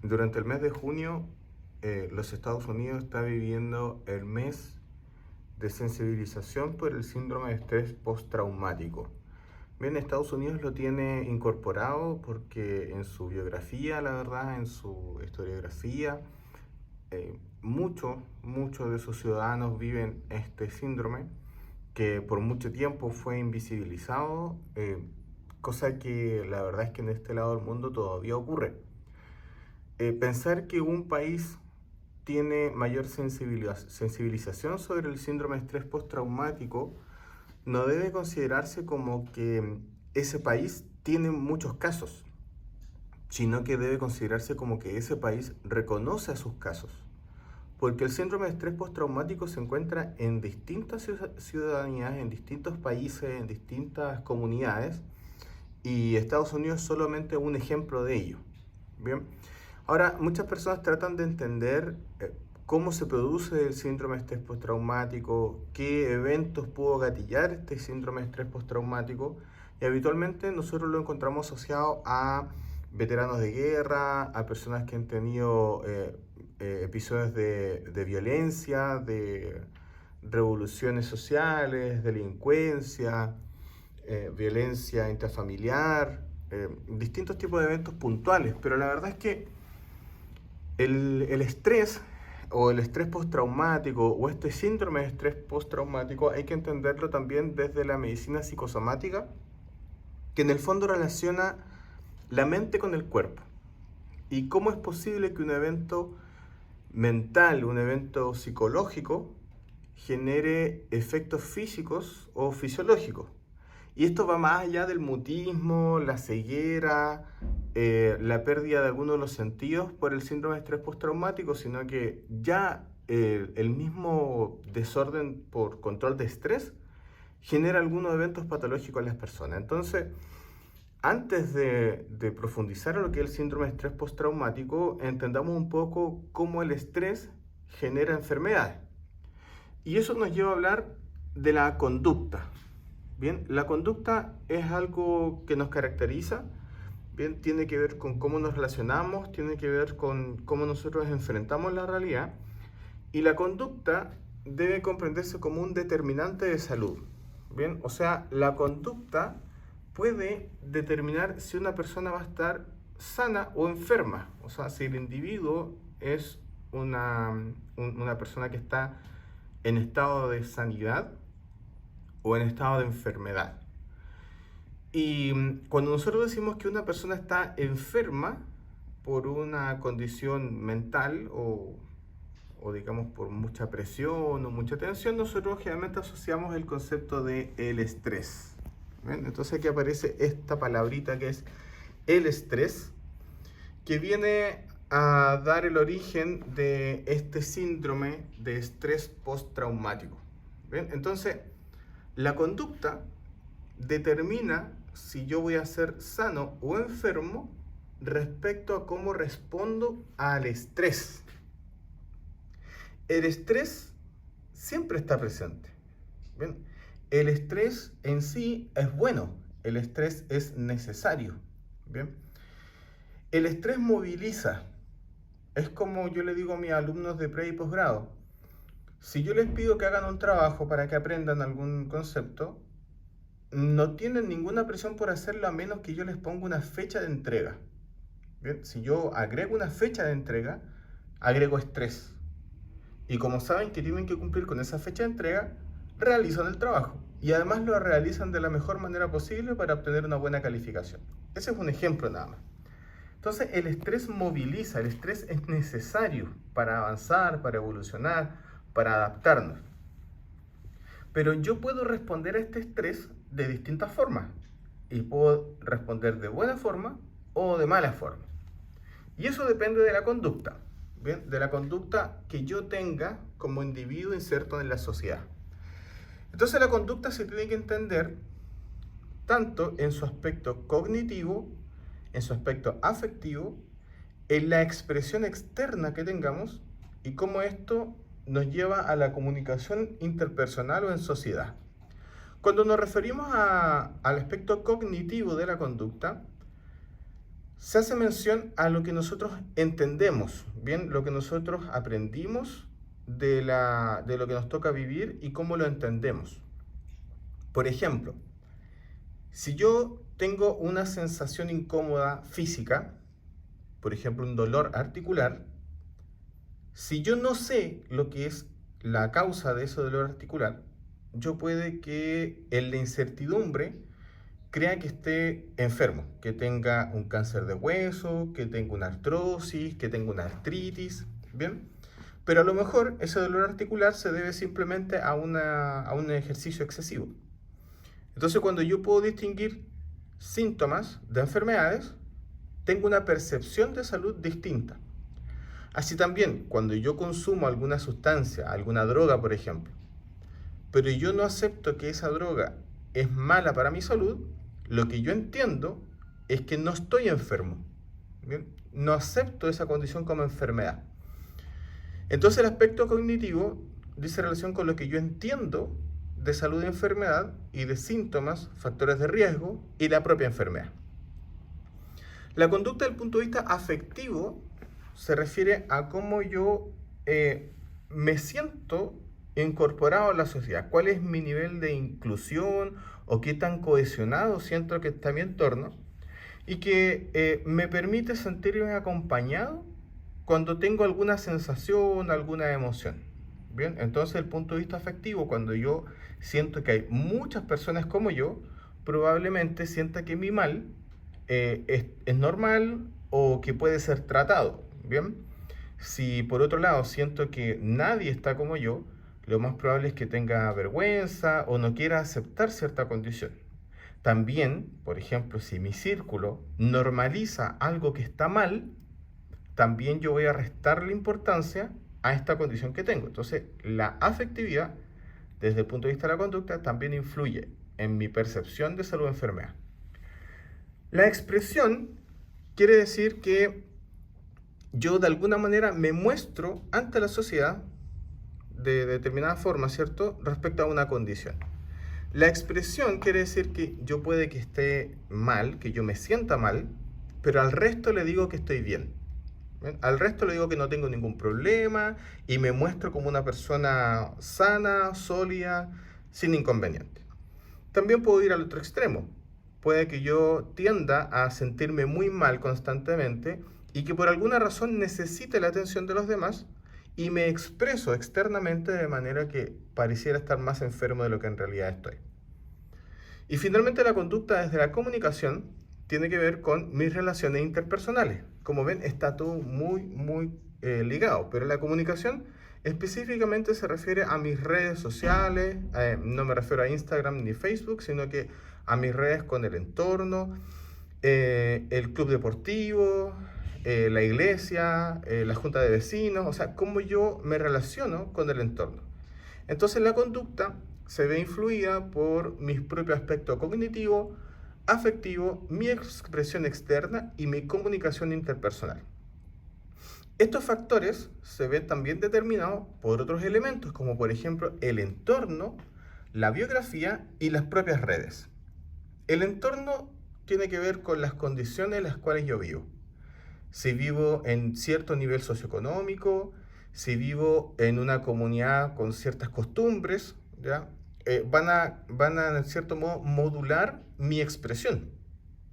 Durante el mes de junio, los Estados Unidos está viviendo el mes de sensibilización por el síndrome de estrés postraumático. Bien, Estados Unidos lo tiene incorporado porque en su biografía, la verdad, en su historiografía, muchos de sus ciudadanos viven este síndrome que por mucho tiempo fue invisibilizado, cosa que la verdad es que en este lado del mundo todavía ocurre. Pensar que un país tiene mayor sensibilización sobre el síndrome de estrés postraumático no debe considerarse como que ese país tiene muchos casos, sino que debe considerarse como que ese país reconoce a sus casos. Porque el síndrome de estrés postraumático se encuentra en distintas ciudadanías, en distintos países, en distintas comunidades, y Estados Unidos es solamente un ejemplo de ello. Bien. Ahora, muchas personas tratan de entender cómo se produce el síndrome de estrés postraumático, qué eventos pudo gatillar este síndrome de estrés postraumático, y habitualmente nosotros lo encontramos asociado a veteranos de guerra, a personas que han tenido episodios de violencia, de revoluciones sociales, delincuencia, violencia intrafamiliar, distintos tipos de eventos puntuales, pero la verdad es que el estrés o el estrés postraumático o este síndrome de estrés postraumático hay que entenderlo también desde la medicina psicosomática, que en el fondo relaciona la mente con el cuerpo. ¿Y cómo es posible que un evento mental, un evento psicológico, genere efectos físicos o fisiológicos? Y esto va más allá del mutismo, la ceguera, la pérdida de algunos de los sentidos por el síndrome de estrés postraumático, sino que ya el mismo desorden por control de estrés genera algunos eventos patológicos en las personas. Entonces, antes de profundizar en lo que es el síndrome de estrés postraumático, entendamos un poco cómo el estrés genera enfermedades. Y eso nos lleva a hablar de la conducta. Bien, la conducta es algo que nos caracteriza, bien, tiene que ver con cómo nos relacionamos, tiene que ver con cómo nosotros enfrentamos la realidad, y la conducta debe comprenderse como un determinante de salud. Bien, o sea, la conducta puede determinar si una persona va a estar sana o enferma, o sea, si el individuo es una persona que está en estado de sanidad o en estado de enfermedad. Y cuando nosotros decimos que una persona está enferma por una condición mental o digamos por mucha presión o mucha tensión, nosotros generalmente asociamos el concepto de el estrés. ¿Ven? Entonces aquí aparece esta palabrita que es el estrés, que viene a dar el origen de este síndrome de estrés postraumático. ¿Ven? Entonces, la conducta determina si yo voy a ser sano o enfermo respecto a cómo respondo al estrés. El estrés siempre está presente. ¿Bien? El estrés en sí es bueno, el estrés es necesario. ¿Bien? El estrés moviliza. Es como yo le digo a mis alumnos de pre y posgrado. Si yo les pido que hagan un trabajo para que aprendan algún concepto, no tienen ninguna presión por hacerlo a menos que yo les ponga una fecha de entrega. ¿Bien? Si yo agrego una fecha de entrega, agrego estrés. Y como saben que tienen que cumplir con esa fecha de entrega, realizan el trabajo. Y además lo realizan de la mejor manera posible para obtener una buena calificación. Ese es un ejemplo nada más. Entonces el estrés moviliza, el estrés es necesario para avanzar, para evolucionar, para adaptarnos. Pero yo puedo responder a este estrés de distintas formas. Y puedo responder de buena forma o de mala forma. Y eso depende de la conducta. ¿Bien? De la conducta que yo tenga como individuo inserto en la sociedad. Entonces la conducta se tiene que entender tanto en su aspecto cognitivo, en su aspecto afectivo, en la expresión externa que tengamos y cómo esto nos lleva a la comunicación interpersonal o en sociedad. Cuando nos referimos al aspecto cognitivo de la conducta, se hace mención a lo que nosotros entendemos, bien, lo que nosotros aprendimos de lo que nos toca vivir y cómo lo entendemos. Por ejemplo, si yo tengo una sensación incómoda física, por ejemplo un dolor articular, si yo no sé lo que es la causa de ese dolor articular, yo puede que en la incertidumbre crea que esté enfermo, que tenga un cáncer de hueso, que tenga una artrosis, que tenga una artritis, ¿bien? Pero a lo mejor ese dolor articular se debe simplemente a un ejercicio excesivo. Entonces, cuando yo puedo distinguir síntomas de enfermedades, tengo una percepción de salud distinta. Así también, cuando yo consumo alguna sustancia, alguna droga, por ejemplo, pero yo no acepto que esa droga es mala para mi salud, lo que yo entiendo es que no estoy enfermo. ¿Bien? No acepto esa condición como enfermedad. Entonces el aspecto cognitivo dice relación con lo que yo entiendo de salud y enfermedad y de síntomas, factores de riesgo y la propia enfermedad. La conducta desde el punto de vista afectivo se refiere a cómo yo me siento incorporado a la sociedad, cuál es mi nivel de inclusión o qué tan cohesionado siento que está mi entorno y que me permite sentirme acompañado cuando tengo alguna sensación, alguna emoción. Bien, entonces el punto de vista afectivo, cuando yo siento que hay muchas personas como yo, probablemente sienta que mi mal es normal o que puede ser tratado. Bien, si por otro lado siento que nadie está como yo, lo más probable es que tenga vergüenza o no quiera aceptar cierta condición. También, por ejemplo, si mi círculo normaliza algo que está mal, también yo voy a restarle importancia a esta condición que tengo. Entonces, la afectividad, desde el punto de vista de la conducta, también influye en mi percepción de salud o enfermedad. La expresión quiere decir que yo de alguna manera me muestro ante la sociedad de determinada forma, ¿cierto?, respecto a una condición. La expresión quiere decir que yo puede que esté mal, que yo me sienta mal, pero al resto le digo que estoy bien. ¿Bien? Al resto le digo que no tengo ningún problema y me muestro como una persona sana, sólida, sin inconveniente. También puedo ir al otro extremo. Puede que yo tienda a sentirme muy mal constantemente y que por alguna razón necesite la atención de los demás y me expreso externamente de manera que pareciera estar más enfermo de lo que en realidad estoy. Y finalmente la conducta desde la comunicación tiene que ver con mis relaciones interpersonales. Como ven, está todo muy ligado, pero la comunicación específicamente se refiere a mis redes sociales, no me refiero a Instagram ni Facebook, sino que a mis redes con el entorno, el club deportivo, la iglesia, la junta de vecinos, o sea, cómo yo me relaciono con el entorno. Entonces la conducta se ve influida por mi propio aspecto cognitivo, afectivo, mi expresión externa y mi comunicación interpersonal. Estos factores se ven también determinados por otros elementos, como por ejemplo el entorno, la biografía y las propias redes. El entorno tiene que ver con las condiciones en las cuales yo vivo. Si vivo en cierto nivel socioeconómico, si vivo en una comunidad con ciertas costumbres, ¿ya? Van a, en cierto modo, modular mi expresión.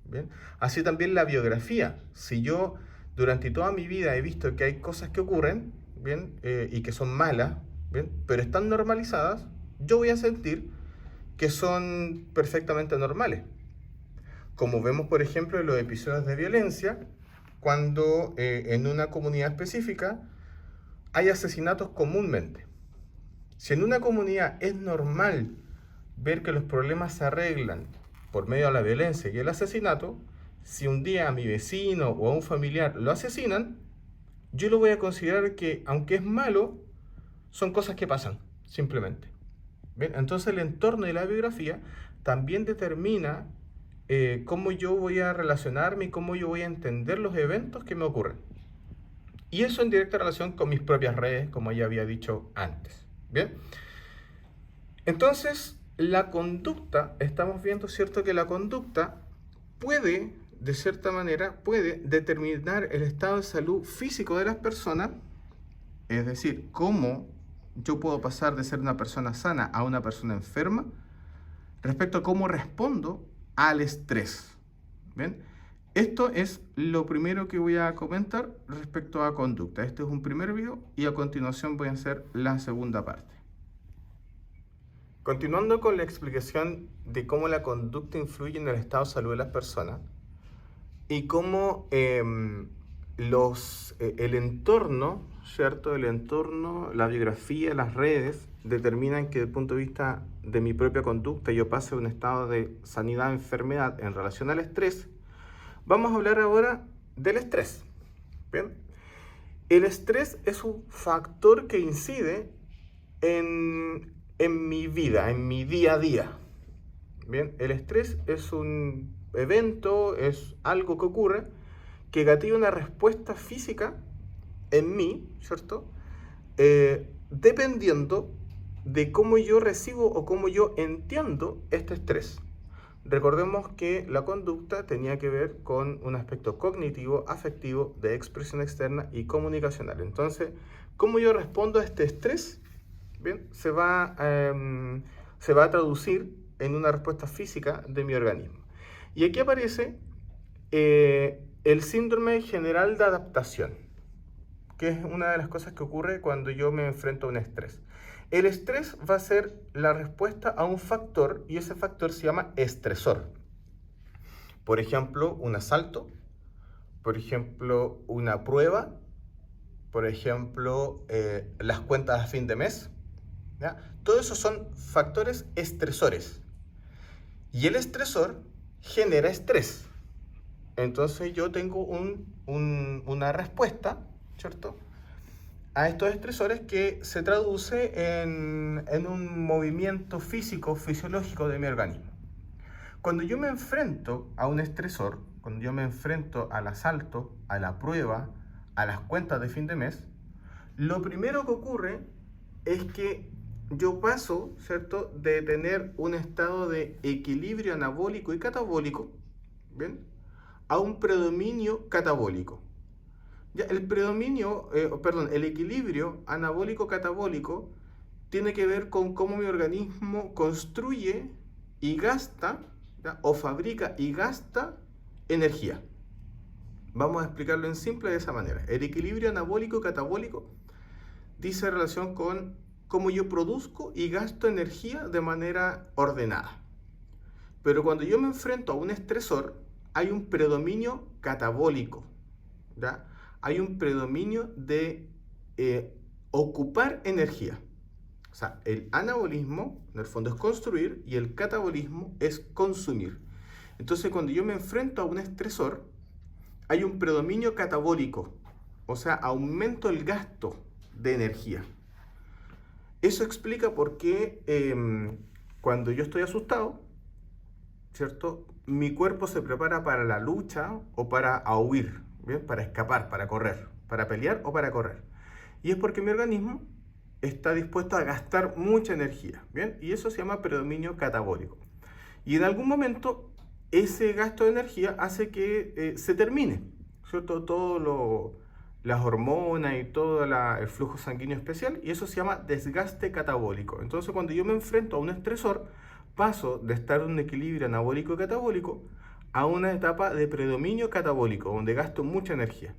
¿Bien? Así también la biografía. Si yo durante toda mi vida he visto que hay cosas que ocurren, ¿bien? Y que son malas, ¿bien? Pero están normalizadas, yo voy a sentir que son perfectamente normales. Como vemos, por ejemplo, en los episodios de violencia, cuando en una comunidad específica hay asesinatos comúnmente. Si en una comunidad es normal ver que los problemas se arreglan por medio de la violencia y el asesinato, si un día a mi vecino o a un familiar lo asesinan, yo lo voy a considerar que, aunque es malo, son cosas que pasan, simplemente. ¿Bien? Entonces el entorno y la biografía también determina cómo yo voy a relacionarme y cómo yo voy a entender los eventos que me ocurren. Y eso en directa relación con mis propias redes, como ya había dicho antes. ¿Bien? Entonces, la conducta, estamos viendo, ¿cierto?, que la conducta puede de cierta manera, puede determinar el estado de salud físico de las personas, es decir, cómo yo puedo pasar de ser una persona sana a una persona enferma, respecto a cómo respondo al estrés. ¿Bien? Esto es lo primero que voy a comentar respecto a conducta. Este es un primer video y a continuación voy a hacer la segunda parte. Continuando con la explicación de cómo la conducta influye en el estado de salud de las personas y cómo el entorno, ¿cierto? El entorno, la biografía, las redes determinan que desde el punto de vista de mi propia conducta yo pase de un estado de sanidad a enfermedad en relación al estrés. Vamos a hablar ahora del estrés. ¿Bien? El estrés es un factor que incide en mi vida, en mi día a día. Bien, el estrés es un evento, es algo que ocurre que gatilla una respuesta física en mí, ¿cierto? Dependiendo de cómo yo recibo o cómo yo entiendo este estrés. Recordemos que la conducta tenía que ver con un aspecto cognitivo, afectivo, de expresión externa y comunicacional. Entonces, ¿cómo yo respondo a este estrés? Bien, se va a traducir en una respuesta física de mi organismo. Y aquí aparece el síndrome general de adaptación, que es una de las cosas que ocurre cuando yo me enfrento a un estrés. El estrés va a ser la respuesta a un factor y ese factor se llama estresor. Por ejemplo, un asalto, por ejemplo, una prueba, por ejemplo, las cuentas a fin de mes. ¿Ya? Todo eso son factores estresores. Y el estresor genera estrés. Entonces yo tengo una respuesta, ¿cierto?, a estos estresores que se traduce en un movimiento físico, fisiológico de mi organismo. Cuando yo me enfrento a un estresor, cuando yo me enfrento al asalto, a la prueba, a las cuentas de fin de mes, lo primero que ocurre es que yo paso, ¿cierto?, de tener un estado de equilibrio anabólico y catabólico, ¿bien?, a un predominio catabólico. Ya, el equilibrio anabólico-catabólico tiene que ver con cómo mi organismo construye y gasta, ¿ya?, o fabrica y gasta energía. Vamos a explicarlo en simple de esa manera. El equilibrio anabólico-catabólico dice relación con cómo yo produzco y gasto energía de manera ordenada. Pero cuando yo me enfrento a un estresor, hay un predominio catabólico, ¿ya? Hay un predominio de ocupar energía. O sea, el anabolismo, en el fondo, es construir y el catabolismo es consumir. Entonces, cuando yo me enfrento a un estresor, hay un predominio catabólico, o sea, aumento el gasto de energía. Eso explica por qué cuando yo estoy asustado, ¿cierto?, mi cuerpo se prepara para la lucha o para huir, ¿bien?, para escapar, para correr, para pelear o para correr. Y es porque mi organismo está dispuesto a gastar mucha energía, ¿bien? Y eso se llama predominio catabólico. Y en algún momento ese gasto de energía hace que se termine, ¿cierto?, las hormonas y todo el flujo sanguíneo especial, y eso se llama desgaste catabólico. Entonces, cuando yo me enfrento a un estresor, paso de estar en un equilibrio anabólico y catabólico a una etapa de predominio catabólico, donde gasto mucha energía,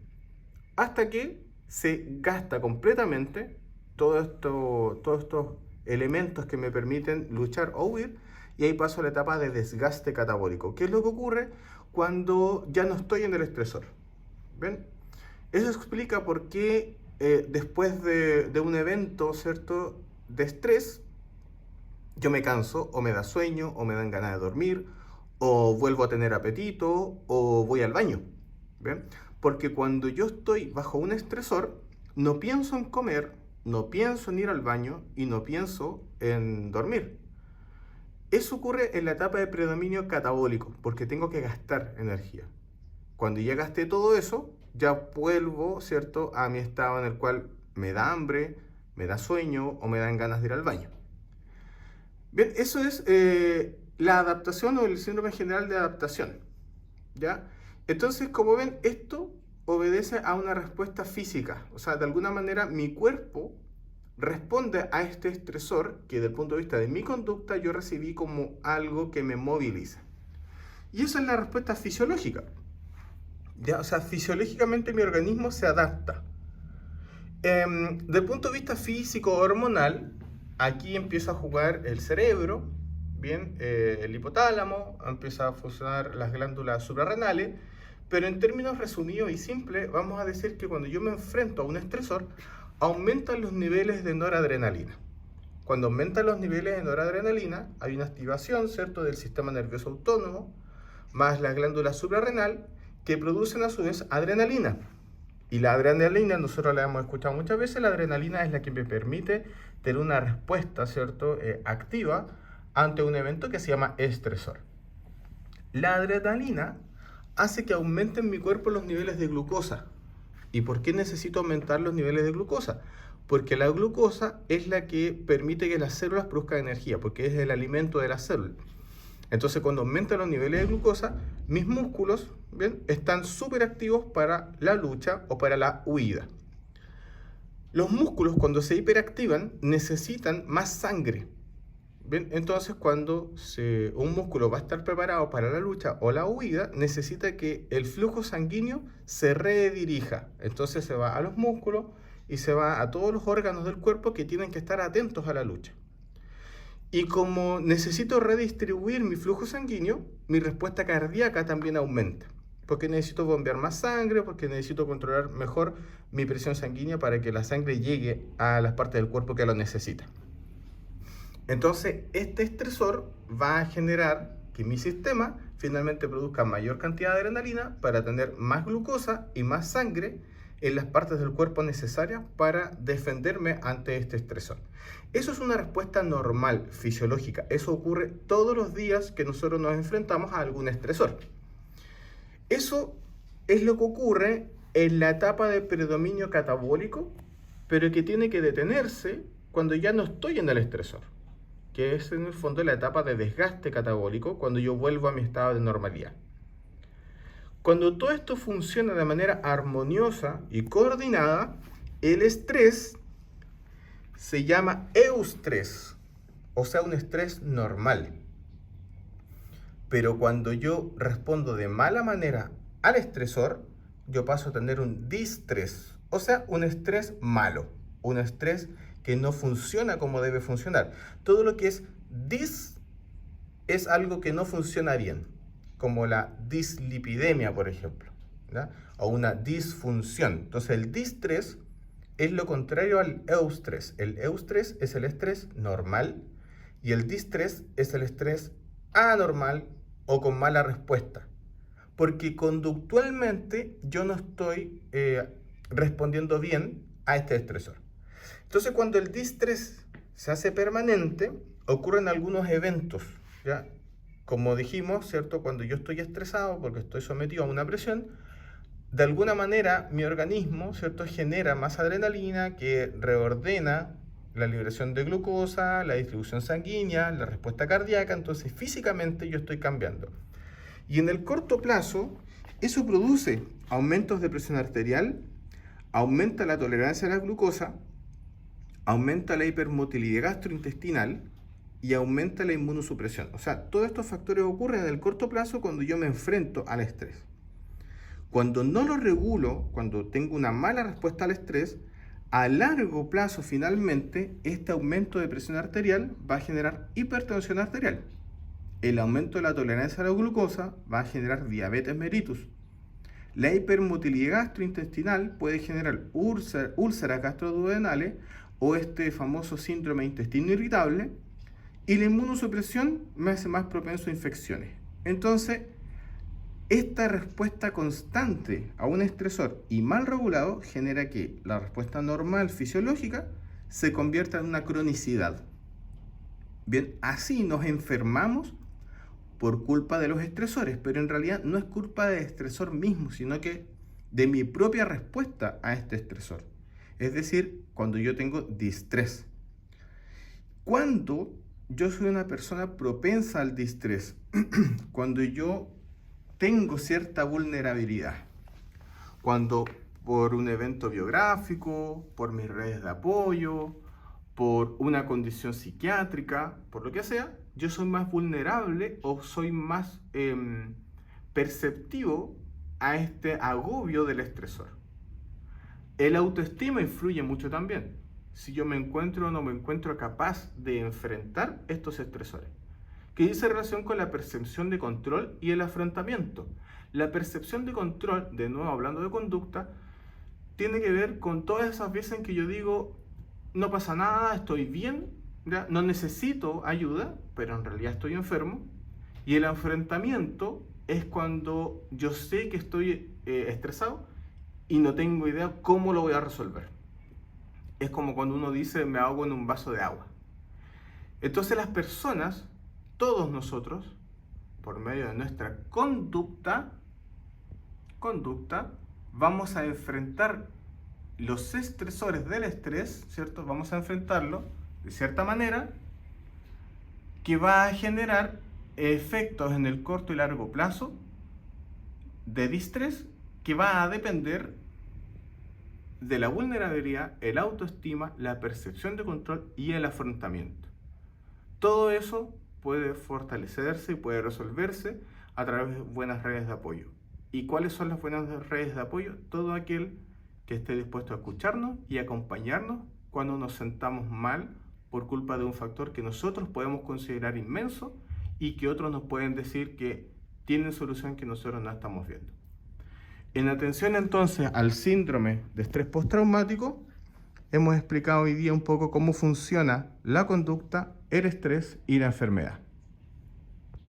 hasta que se gasta completamente todos estos elementos que me permiten luchar o huir, y ahí paso a la etapa de desgaste catabólico. ¿Qué es lo que ocurre cuando ya no estoy en el estresor? ¿Ven? Eso explica por qué después de un evento, ¿cierto?, de estrés, yo me canso, o me da sueño, o me dan ganas de dormir, o vuelvo a tener apetito, o voy al baño. ¿Bien? Porque cuando yo estoy bajo un estresor, no pienso en comer, no pienso en ir al baño y no pienso en dormir. Eso ocurre en la etapa de predominio catabólico, porque tengo que gastar energía. Cuando ya gasté todo eso, ya vuelvo, ¿cierto?, a mi estado en el cual me da hambre, me da sueño o me dan ganas de ir al baño. Bien, eso es la adaptación o el síndrome general de adaptación, ¿ya? Entonces, como ven, esto obedece a una respuesta física. O sea, de alguna manera mi cuerpo responde a este estresor que desde el punto de vista de mi conducta yo recibí como algo que me moviliza. Y eso es la respuesta fisiológica. ¿Ya? O sea, fisiológicamente mi organismo se adapta. Desde el punto de vista físico hormonal, aquí empieza a jugar el cerebro, bien, el hipotálamo, empieza a funcionar las glándulas suprarrenales, pero en términos resumidos y simples, vamos a decir que cuando yo me enfrento a un estresor, aumentan los niveles de noradrenalina. Cuando aumentan los niveles de noradrenalina, hay una activación, ¿cierto?, del sistema nervioso autónomo, más la glándula suprarrenal, que producen a su vez adrenalina. Y la adrenalina, nosotros la hemos escuchado muchas veces, la adrenalina es la que me permite tener una respuesta, ¿cierto?, activa ante un evento que se llama estresor. La adrenalina hace que aumenten en mi cuerpo los niveles de glucosa. ¿Y por qué necesito aumentar los niveles de glucosa? Porque la glucosa es la que permite que las células produzcan energía, porque es el alimento de las células. Entonces, cuando aumentan los niveles de glucosa, mis músculos, ¿bien?, están súper activos para la lucha o para la huida. Los músculos, cuando se hiperactivan, necesitan más sangre. ¿Bien? Entonces, cuando un músculo va a estar preparado para la lucha o la huida, necesita que el flujo sanguíneo se redirija. Entonces se va a los músculos y se va a todos los órganos del cuerpo que tienen que estar atentos a la lucha. Y como necesito redistribuir mi flujo sanguíneo, mi respuesta cardíaca también aumenta. Porque necesito bombear más sangre, porque necesito controlar mejor mi presión sanguínea para que la sangre llegue a las partes del cuerpo que lo necesitan. Entonces, este estresor va a generar que mi sistema finalmente produzca mayor cantidad de adrenalina para tener más glucosa y más sangre en las partes del cuerpo necesarias para defenderme ante este estresor. Eso es una respuesta normal, fisiológica. Eso ocurre todos los días que nosotros nos enfrentamos a algún estresor. Eso es lo que ocurre en la etapa de predominio catabólico, pero que tiene que detenerse cuando ya no estoy en el estresor, que es en el fondo la etapa de desgaste catabólico, cuando yo vuelvo a mi estado de normalidad. Cuando todo esto funciona de manera armoniosa y coordinada, el estrés se llama eustrés, o sea, un estrés normal. Pero cuando yo respondo de mala manera al estresor, yo paso a tener un distrés, o sea, un estrés malo, un estrés que no funciona como debe funcionar. Todo lo que es dis es algo que no funciona bien, como la dislipidemia, por ejemplo, ¿ya?, o una disfunción. Entonces, el distrés es lo contrario al eustrés. El eustrés es el estrés normal y el distrés es el estrés anormal o con mala respuesta, porque conductualmente yo no estoy respondiendo bien a este estresor. Entonces, cuando el distrés se hace permanente, ocurren algunos eventos, ¿ya? Como dijimos, ¿cierto? Cuando yo estoy estresado porque estoy sometido a una presión, de alguna manera mi organismo, ¿cierto?, genera más adrenalina que reordena la liberación de glucosa, la distribución sanguínea, la respuesta cardíaca. Entonces, físicamente yo estoy cambiando. Y en el corto plazo, eso produce aumentos de presión arterial, aumenta la tolerancia a la glucosa, aumenta la hipermotilidad gastrointestinal y aumenta la inmunosupresión. O sea, todos estos factores ocurren en el corto plazo cuando yo me enfrento al estrés. Cuando no lo regulo, cuando tengo una mala respuesta al estrés, a largo plazo finalmente este aumento de presión arterial va a generar hipertensión arterial. El aumento de la tolerancia a la glucosa va a generar diabetes mellitus. La hipermotilidad gastrointestinal puede generar úlceras gastroduodenales o este famoso síndrome de intestino irritable, y la inmunosupresión me hace más propenso a infecciones. Entonces, esta respuesta constante a un estresor y mal regulado genera que la respuesta normal fisiológica se convierta en una cronicidad. Bien, así nos enfermamos por culpa de los estresores, pero en realidad no es culpa del estresor mismo, sino que de mi propia respuesta a este estresor. Es decir, cuando yo tengo distrés. Cuando yo soy una persona propensa al distrés, cuando yo tengo cierta vulnerabilidad. Cuando por un evento biográfico, por mis redes de apoyo, por una condición psiquiátrica, por lo que sea, yo soy más vulnerable o soy más perceptivo a este agobio del estresor. El autoestima influye mucho también. Si yo me encuentro o no me encuentro capaz de enfrentar estos estresores, que dice relación con la percepción de control y el afrontamiento. La percepción de control, de nuevo hablando de conducta, tiene que ver con todas esas veces en que yo digo, no pasa nada, estoy bien, ¿ya? No necesito ayuda, pero en realidad estoy enfermo. Y el enfrentamiento es cuando yo sé que estoy estresado y no tengo idea cómo lo voy a resolver. Es como cuando uno dice, me ahogo en un vaso de agua. Entonces las personas, todos nosotros, por medio de nuestra conducta, vamos a enfrentar los estresores del estrés, ¿cierto? Vamos a enfrentarlo de cierta manera que va a generar efectos en el corto y largo plazo de distrés que va a depender de la vulnerabilidad, el autoestima, la percepción de control y el afrontamiento. Todo eso puede fortalecerse y puede resolverse a través de buenas redes de apoyo. ¿Y cuáles son las buenas redes de apoyo? Todo aquel que esté dispuesto a escucharnos y acompañarnos cuando nos sentamos mal por culpa de un factor que nosotros podemos considerar inmenso y que otros nos pueden decir que tienen solución que nosotros no estamos viendo. En atención entonces al síndrome de estrés postraumático, hemos explicado hoy día un poco cómo funciona la conducta, el estrés y la enfermedad.